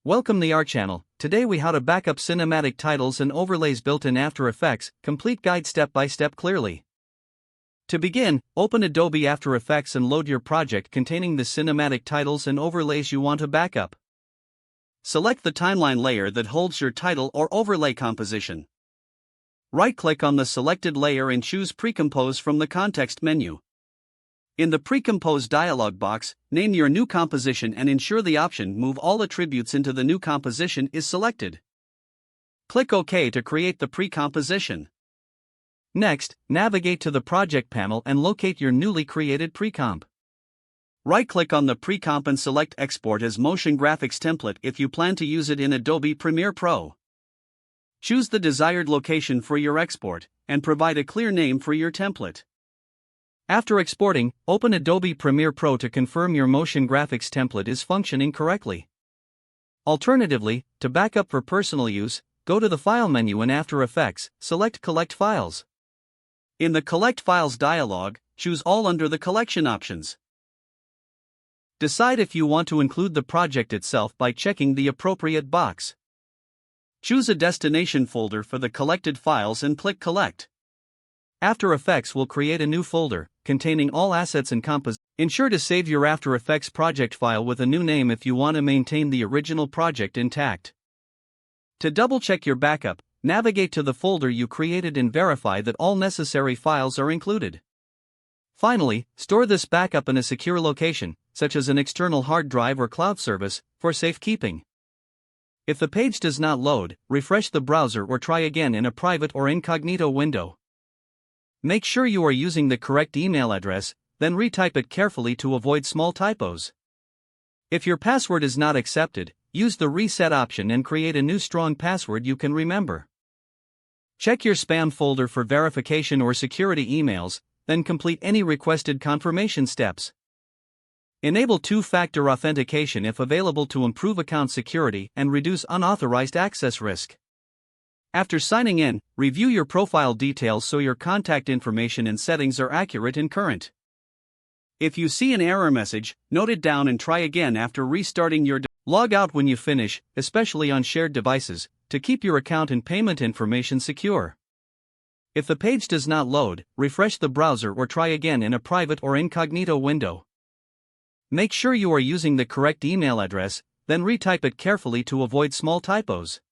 Welcome to our channel. Today we how to backup cinematic titles and overlays built in After Effects, complete guide step by step clearly. To begin, open Adobe After Effects and load your project containing the cinematic titles and overlays you want to backup. Select the timeline layer that holds your title or overlay composition. Right-click on the selected layer and choose Precompose from the context menu. In the Precompose dialog box, name your new composition and ensure the option Move All Attributes into the new composition is selected. Click OK to create the pre-composition. Next, navigate to the Project panel and locate your newly created precomp. Right-click on the precomp and select Export as Motion Graphics Template if you plan to use it in Adobe Premiere Pro. Choose the desired location for your export, and provide a clear name for your template. After exporting, open Adobe Premiere Pro to confirm your motion graphics template is functioning correctly. Alternatively, to backup for personal use, go to the File menu in After Effects, select Collect Files. In the Collect Files dialog, choose All under the collection options. Decide if you want to include the project itself by checking the appropriate box. Choose a destination folder for the collected files and click Collect. After Effects will create a new folder containing all assets and compositions. Ensure to save your After Effects project file with a new name if you want to maintain the original project intact. To double-check your backup, navigate to the folder you created and verify that all necessary files are included. Finally, store this backup in a secure location, such as an external hard drive or cloud service, for safekeeping. If the page does not load, refresh the browser or try again in a private or incognito window. Make sure you are using the correct email address, then retype it carefully to avoid small typos. If your password is not accepted, use the reset option and create a new strong password you can remember. Check your spam folder for verification or security emails, then complete any requested confirmation steps. Enable two-factor authentication if available to improve account security and reduce unauthorized access risk. After signing in, review your profile details so your contact information and settings are accurate and current. If you see an error message, note it down and try again after restarting your log out when you finish, especially on shared devices, to keep your account and payment information secure. If the page does not load, refresh the browser or try again in a private or incognito window. Make sure you are using the correct email address, then retype it carefully to avoid small typos.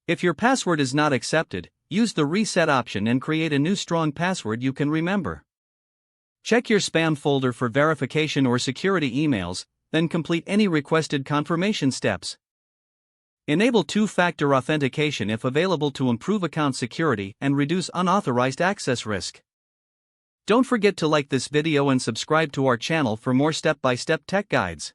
If your password is not accepted, use the reset option and create a new strong password you can remember. Check your spam folder for verification or security emails, then complete any requested confirmation steps. Enable two-factor authentication if available to improve account security and reduce unauthorized access risk. Don't forget to like this video and subscribe to our channel for more step-by-step tech guides.